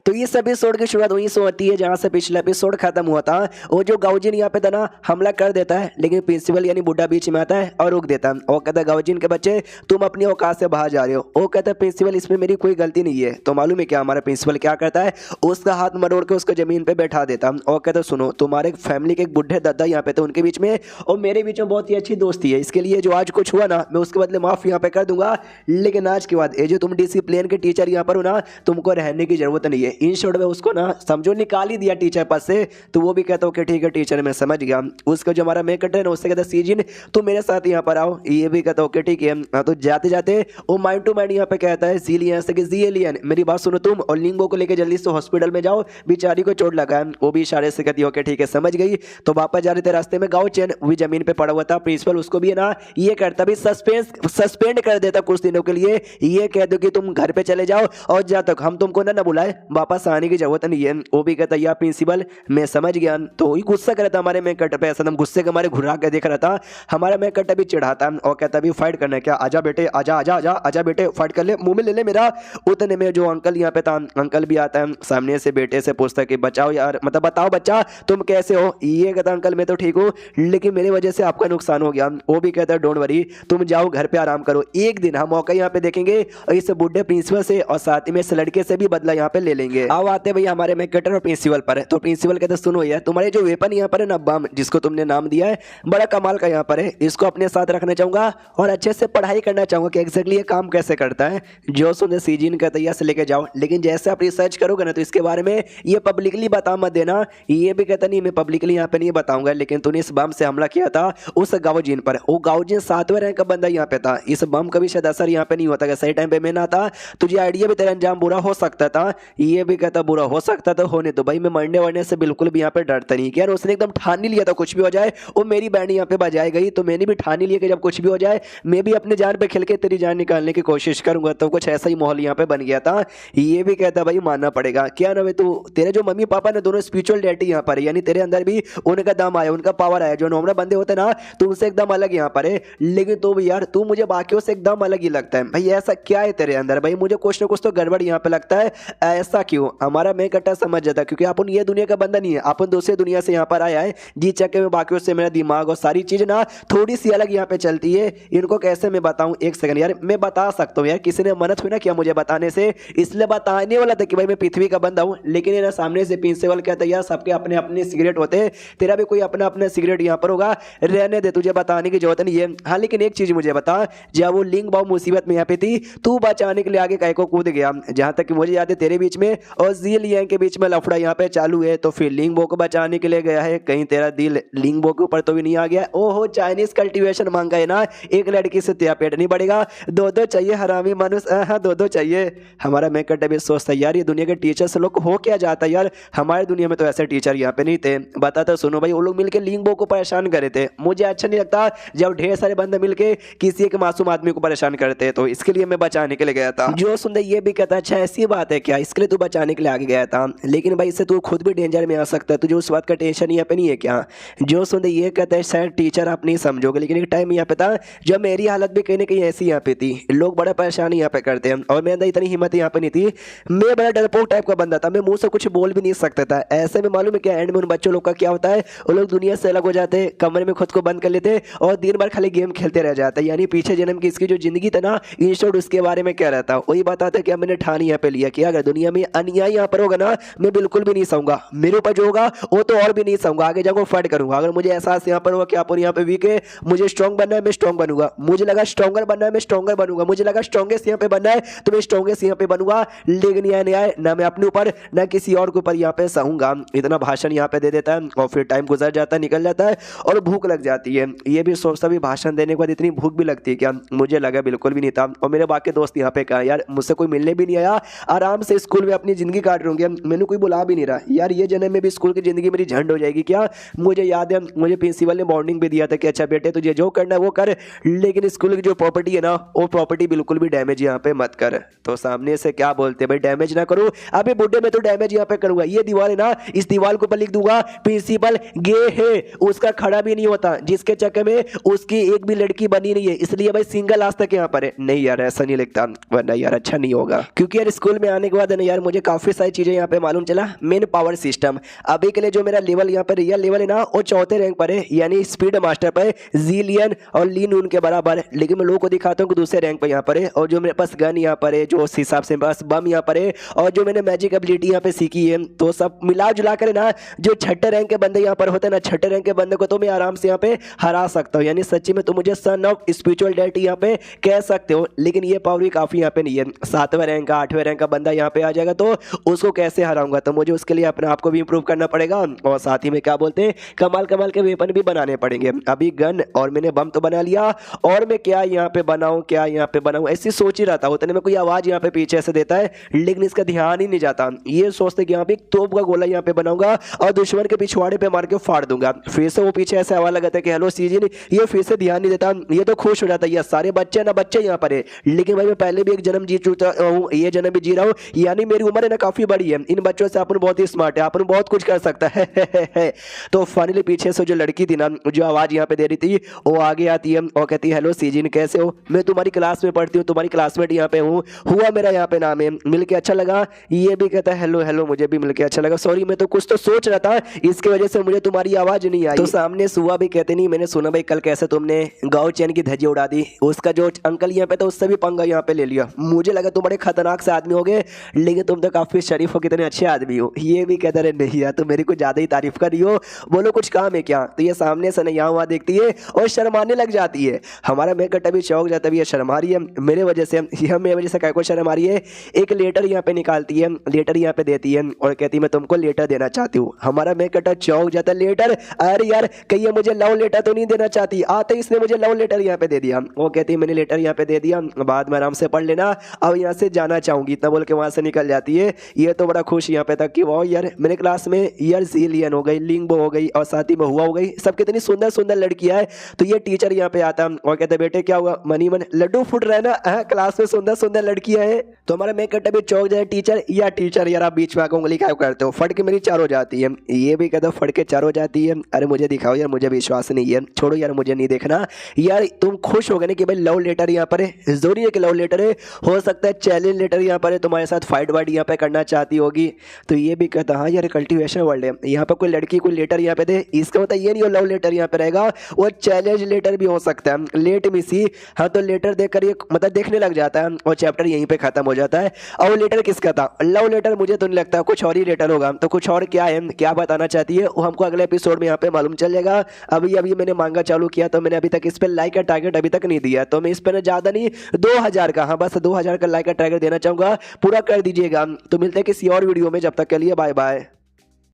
तो इस एपिसोड की शुरुआत वहीं से होती है जहां से पिछला एपिसोड खत्म हुआ था। और जो गाउजिन यहाँ पे था ना हमला कर देता है, लेकिन प्रिंसिपल यानी बुड्ढा बीच में आता है और रोक देता है और कहता है गाउजिन के बच्चे तुम अपनी औकात से बाहर जा रहे हो। वो कहता है प्रिंसिपल इसमें मेरी कोई गलती नहीं है। तो मालूम है क्या हमारा प्रिंसिपल क्या करता है, उसका हाथ मरोड़ के उसको जमीन पे बैठा देता और कहता है सुनो तुम्हारे फैमिली के एक बुढ़े दादा यहाँ पे थे, उनके बीच में और मेरे बीच में बहुत ही अच्छी दोस्ती है, इसके लिए जो आज कुछ हुआ ना मैं उसके बदले माफ यहाँ पे कर दूंगा, लेकिन आज के बाद ये जो तुम डिसिप्लिन के टीचर यहाँ पर हो ना तुमको रहने की जरूरत नहीं है। इन शॉर्ट में उसको ना समझो निकाल ही दिया टीचर पद से। तो वो भी कहता हो कि ठीक है टीचर मैं समझ गया। उसका जो हमारा मेन कटर है ना उससे कहता है सीजिन तुम मेरे साथ यहाँ पर आओ, ये भी कहता हो कि ठीक है। तो जाते जाते वो माइंड टू माइंड यहाँ पे कहता है सीलियन से कि जीएलियन मेरी बात सुनो तुम और लिंगो को लेकर जल्दी से हॉस्पिटल में जाओ, बेचारी को चोट लगा है। वो भी इशारे से कहती हो कि ठीक है समझ गई। तो वापस जा रहे थे रास्ते में गाँव चैन भी जमीन पे पड़ा हुआ था। प्रिंसिपल उसको भी है ना ये करता भी सस्पेंड कर देता कुछ दिनों के लिए, ये कह दो कि तुम घर पे चले जाओ और जब तक हम तुमको ना बुलाए वापस आने की जरूरत नहीं है। वो भी कहता या प्रिंसिपल मैं समझ गया। तो वही गुस्सा कर रहा था हमारे में कट पे, ऐसा हम गुस्से के हमारे घुरा के देख रहा था। हमारा में कट भी चिढ़ाता और कहता भी फाइट करना है क्या, आजा बेटे आजा आजा आजा आजा बेटे फाइट कर ले, मुंह में ले ले मेरा। उतने में जो अंकल यहाँ पे था अंकल भी आता है, सामने से बेटे से पूछता है कि बचाओ यार मतलब बताओ बच्चा तुम कैसे हो। ये कहता अंकल मैं तो ठीक हूँ लेकिन मेरी वजह से आपका नुकसान हो गया। वो भी कहता है डोंट वरी तुम जाओ घर पे आराम करो, एक दिन हम मौका यहाँ पे देखेंगे और इस बुढ़े प्रिंसिपल से और साथ में इस लड़के से भी बदला यहाँ पे ले लेंगे। अब आते भैया हमारे में कटर और प्रिंसिपल पर। तो प्रिंसिपल कहते सुनो यार तुम्हारे जो वेपन यहाँ पर है ना बम जिसको तुमने नाम दिया है बड़ा कमाल का यहाँ पर है, इसको अपने साथ रखना चाहूंगा और अच्छे से पढ़ाई करना चाहूंगा कि एग्जैक्टली ये काम कैसे करता है। जो सुन सीजिन कहता है से लेके जाओ, लेकिन जैसे आप रिसर्च करोगे ना तो इसके बारे में ये पब्लिकली बता मत देना। ये भी कहता नहीं मैं पब्लिकली यहाँ पे नहीं बताऊंगा, लेकिन तूने इस बम से हमला किया था उस गाउजिन पर, वो गाउजिन 7वें रैंक का बंदा यहाँ पे था, इस बम का भी शायद असर यहाँ पे नहीं होता कि सही टाइम पे मैं ना था, तुझे आइडिया भी तेरा अंजाम बुरा हो सकता था। ये भी कहता बुरा हो सकता था होने तो भाई मैं मरने वरने से बिल्कुल भी यहाँ पे डरता नहीं। यार उसने एकदम ठान ही लिया था कुछ भी हो जाए वो मेरी बैंड यहाँ पे बजाई गई, तो मैंने भी ठान ही लिया कि जब कुछ भी हो जाए मैं भी अपने जान पे खेल के तेरी जान निकालने की कोशिश करूंगा। तो कुछ ऐसा ही माहौल यहाँ पे बन गया था। ये भी कहता भाई मानना पड़ेगा क्या ना भाई तू तेरे जो मम्मी पापा ने दोनों स्पिरिचुअल डैडी यहाँ पर, यानी तेरे अंदर भी उनका दम आया उनका पावर आया, जो नॉर्मल बंदे होते ना तो उनसे एकदम अलग यहाँ पर है, लेकिन तो भी यार तू मुझे बाकियों से एकदम अलग ही लगता है। भाई ऐसा क्या है तेरे अंदर, भाई मुझे कुछ ना कुछ तो गड़बड़ यहाँ पे लगता है, ऐसा क्यों। हमारा मैं कट्टा समझ जाता क्योंकि अपन ये दुनिया का बंदा नहीं है, अपन दूसरे दुनिया से यहाँ पर आया है जी चक्के में, बाकियों से मेरा दिमाग और सारी चीज ना थोड़ी सी अलग यहाँ पे चलती है। इनको कैसे मैं बताऊं, एक सेकंड यार मैं बता सकता हूँ यार, किसी ने मदद हुई ना किया मुझे बताने से, इसलिए बताने वाला था कि भाई मैं पृथ्वी का बंदा हूँ, लेकिन ये ना सामने से प्रिंसिपल कहता है यार सबके अपने अपने सिगरेट होते हैं, तेरा भी कोई अपना अपना सिगरेट यहाँ पर होगा, रहने दे तुझे बताने की जरूरत नहीं है। हाँ लेकिन एक चीज मुझे बता, जब वो लिंग बाऊ मुसीबत में यहाँ पे थी तू बचाने के लिए आगे काय को कूद गया, जहां तक कि मुझे याद है तेरे बीच में और जील यांग के बीच में लफड़ा यहाँ पे चालू है, तो फिर लिंग बो को बचाने के लिए गया है, कहीं तेरा दिल लिंग बो के ऊपर तो भी नहीं आ गया। ओहो चाइनीज कल्टीवेशन मांगा है ना, एक लड़की से तेरा पेट नहीं बढ़ेगा, दो दो चाहिए हरामी मनुष्य, हाँ दो दो चाहिए। हमारा मैं कट भी सोचता यार ये दुनिया के टीचर से लोग हो क्या जाता यार, हमारी दुनिया में तो ऐसे टीचर यहाँ पे नहीं थे। बताता सुनो भाई वो लोग मिलकर लिंग बो को परेशान करे थे, मुझे अच्छा नहीं लगता जब ढेर सारे बंदे मिलके किसी एक मासूम आदमी को परेशान करते, तो इसके लिए मैं बचाने के लिए गया था। जो सुंदर ये भी कहता अच्छा ऐसी बात है क्या, इसके लिए तू बचाने के लिए आगे गया था, लेकिन भाई इससे तू खुद भी डेंजर में आ सकता है, तुझे उस बात का टेंशन यहाँ पे नहीं है क्या। जो सुंदर ये कहता है शायद टीचर आप नहीं समझोगे, लेकिन एक टाइम यहाँ पे था जब मेरी हालत भी कहीं ना कहीं ऐसी यहाँ पे थी, लोग बड़ा परेशान यहाँ पे करते हैं और मेरे अंदर इतनी हिम्मत यहाँ पे नहीं थी, मैं बड़ा डरपोक टाइप का बंदा था, मैं मुंह से कुछ बोल भी नहीं सकता था। ऐसे में मालूम है क्या एंड में उन बच्चों लोग का क्या होता है, वो लोग दुनिया से अलग हो जाते, कमरे में खुद को बंद कर लेते और दिन भर खाली गेम खेलते रह जाते, यानी पीछे जन्म की इसकी जो जिंदगी था ना इंस्टोड उसके बारे में क्या रहता, वही बताता कि मैंने ठान यहाँ पे लिया कि अगर दुनिया में अन्याय यहाँ पर होगा ना मैं बिल्कुल भी नहीं सहूंगा, मेरे ऊपर जो होगा वो तो और भी नहीं सहूंगा, आगे जाकर फाइट करूंगा। अगर मुझे एहसास यहाँ पर होगा कि अपन यहाँ पे वीक है, मुझे स्ट्रॉन्ग बनना है मैं स्ट्रॉन्ग बनूंगा, मुझे लगा स्ट्रॉन्गर बनना है मैं स्ट्रॉन्गर बनूंगा, मुझे लगा स्ट्रॉन्गेस्ट यहाँ पे बनना है तो मैं स्ट्रॉन्गेस्ट यहाँ पे बनूंगा, लेकिन यह न्याय ना मैं अपने ऊपर ना किसी और के ऊपर यहाँ पे सहूंगा। इतना भाषण यहाँ पे दे देता है और फिर टाइम गुजर जाता है निकल जाता है और भूख लग जाती है। ये भी सोचता भी भाषण देने के बाद इतनी भूख भी लगती है क्या, मुझे लगा बिल्कुल भी नहीं था। और मेरे बाकी दोस्त यहाँ पे कहा यार मुझसे कोई मिलने भी नहीं आया, आराम से स्कूल में अपनी जिंदगी काट रहे होंगे, मैंने कोई बुला भी नहीं रहा यार, ये जन्म में भी स्कूल की जिंदगी मेरी झंड हो जाएगी क्या। मुझे याद है मुझे प्रिंसिपल ने वार्निंग भी दिया था कि अच्छा बेटे तुझे जो करना है वो कर, लेकिन स्कूल की जो प्रॉपर्टी है ना वो प्रॉपर्टी बिल्कुल भी डैमेज यहाँ पे मत कर। तो सामने से क्या बोलते भाई डैमेज ना करो, अभी बुढ़े में तो डैमेज यहाँ पे करूंगा, ये दीवार है ना इस दीवार के ऊपर लिख दूंगा प्रिंसिपल गे है, उसका खड़ा भी नहीं होता, जिसके चक्कर में उसकी एक भी लड़की बनी नहीं है, इसलिए भाई सिंगल आज तक यहाँ पर है। नहीं यार ऐसा नहीं लिखता वरना यार अच्छा नहीं होगा, क्योंकि यार स्कूल में आने के बाद ना यार मुझे मुझे काफ़ी सारी चीज़ें यहाँ पे मालूम चला। मेन पावर सिस्टम अभी के लिए जो मेरा लेवल यहाँ पे रियल लेवल है ना, वो चौथे रैंक पर है, यानी स्पीड मास्टर पर जीलियन और ली नून के बराबर। लेकिन मैं लोगों को दिखाता हूँ कि दूसरे रैंक पर यहाँ पर है। और जो मेरे पास गन यहाँ पर है, जो उस हिसाब से मेरे पास बम यहाँ पर है, और जो मैंने मैजिक एबिलिटी यहाँ पे सीखी है, तो सब मिला जुला कर ना जो छठे रैंक के बंदे यहाँ पर होते हैं ना, छठे रैंक के बंदे को तो मैं आराम से यहाँ पे हरा सकता हूँ। यानी सच्ची में तो मुझे सन ऑफ स्पिरिचुअल डेटी यहाँ पे कह सकते हो। लेकिन ये पावर भी काफ़ी यहाँ पे नहीं है। 7वें रैंक का 8वें रैंक का बंदा यहाँ पे आ जाएगा तो उसको कैसे हराऊंगा? तो मुझे उसके लिए अपने आप को भी इंप्रूव करना पड़ेगा, और साथ ही में क्या बोलते हैं, कमाल कमाल के वेपन भी बनाने पड़ेंगे। अभी गन और मैंने बम तो बना लिया, और मैं क्या यहाँ पे बनाऊँ, क्या यहाँ पे बनाऊँ, ऐसी सोच ही रहता। उतने में कोई आवाज़ यहाँ पे पीछे से देता है, लेकिन इसका ध्यान ही नहीं जाता। ये सोचते कि यहाँ पे एक तोप का गोला यहाँ पे बनाऊंगा और दुश्मन के पिछवाड़े पे मार के फाड़ दूंगा। फिर से वो पीछे ऐसे आवाज लगाता है कि हेलो सीजन, ये फिर से ध्यान नहीं देता। ये तो खुश हो जाता है, ये सारे बच्चे ना बच्चे यहाँ पर है, लेकिन भाई मैं पहले भी एक जन्म जी चुका हूँ, ये जन्म भी जी रहा हूँ, यानी मेरी उम्र है ना काफी बड़ी है। इन बच्चों से अपन बहुत ही स्मार्ट है, अपन बहुत कुछ कर सकता है। तो फाइनली पीछे से जो लड़की थी ना, जो आवाज यहाँ पे दे रही थी, वो आगे आती है और कहती है हेलो सीजन कैसे हो, मैं तुम्हारी क्लास में पढ़ती हूँ, तुम्हारी क्लासमेट यहाँ पे हूँ, हुआ मेरा यहाँ पे नाम है, मिलके अच्छा लगा। ये भी कहता है हेलो हेलो, मुझे भी मिलके अच्छा लगा, सॉरी मैं तो कुछ तो सोच रहा था, इसकी वजह से मुझे तुम्हारी आवाज नहीं आई। तो सामने सुहा भी कहते नहीं, मैंने सुना भाई कल कैसे तुमने गाँव चैन की धज्जी उड़ा दी, उसका जो अंकल यहाँ पे था उससे भी पंगा यहाँ पे ले लिया, मुझे लगा तुम बड़े खतरनाक से आदमी हो गए, लेकिन तुम तो काफी शरीफ हो, कितने अच्छे आदमी हो। ये भी कहते रहे नहीं यार, तुम मेरी कुछ ज्यादा ही तारीफ कर रही हो, बोलो कुछ काम है क्या? तो ये सामने से यहाँ वहाँ देखती है और शर्माने लग जाती है। हमारा मेकअप अभी चौक जाता है, ये शर्मा रही है मेरे वजह से, यह मेरे वजह से क्या को शर्मा रही है। एक लेटर यहाँ पे निकालती है, लेटर यहाँ पे देती है और कहती है मैं तुमको लेटर देना चाहती हूँ। हमारा मेकअप चौक जाता है, लेटर, अरे यार कहीं मुझे लव लेटर तो नहीं देना चाहती, आते इसने मुझे लव लेटर यहाँ पे दे दिया। वो कहती है मैंने लेटर यहाँ पे दे दिया, बाद में आराम से पढ़ लेना, अब यहाँ से जाना चाहूंगी, इतना बोल के वहां से निकल जाती है। ये तो बड़ा खुश यहाँ पे था कि वाह यार मेरे क्लास में यार जीलियन हो गई, लिंगबो हो गई और साथ ही में हुआ हो गई, सब कितनी सुंदर सुंदर लड़कियां है। तो ये टीचर यहाँ पे आता और कहते बेटे क्या हुआ, मनी मन लड्डू फुट रहा है ना, क्लास में सुंदर सुंदर लड़कियां हैं। तो हमारा मेकअप अभी चौक जाए, टीचर या टीचर यार आप बीच में आकर उंगली क्या करते हो, फट के मेरी चार हो जाती है। ये भी कहते फट के चार हो जाती है, अरे मुझे दिखाओ यार, मुझे विश्वास नहीं है, छोड़ो यार मुझे नहीं देखना। यार तुम खुश हो गए ना कि भाई लव लेटर यहाँ पर है, जरूरी है कि लव लेटर है, हो सकता है चैलेंज लेटर यहाँ पर है, तुम्हारे साथ फाइट वाइट यहाँ पे करना चाहती होगी। तो ये भी कहता हाँ यार कल्टीवेशन वर्ल्ड है, यहाँ पर कोई लड़की कोई लेटर यहाँ पे दे, इसका मतलब ये नहीं हो लव लेटर यहाँ पे रहेगा, वो चैलेंज लेटर भी हो सकता है। लेट मी सी, हाँ तो लेटर देखकर ये मतलब देखने लग जाता है और चैप्टर यहीं पे खत्म हो जाता है। और वो लेटर किसका था, लव लेटर? मुझे तो नहीं लगता, कुछ और ही लेटर होगा। तो कुछ और क्या है, क्या बताना चाहती है, वो हमको अगले एपिसोड में यहाँ पे मालूम चल जाएगा। अभी मैंने मांगा चालू किया, तो मैंने अभी तक इस पर लाइक का टारगेट अभी तक नहीं दिया, तो मैं इस पर ज़्यादा नहीं 2000 का, हाँ बस 2000 का लाइक का टारगेट देना चाहूँगा, पूरा कर दीजिएगा। तो मिलते हैं किसी और वीडियो में, जब तक के लिए बाय बाय।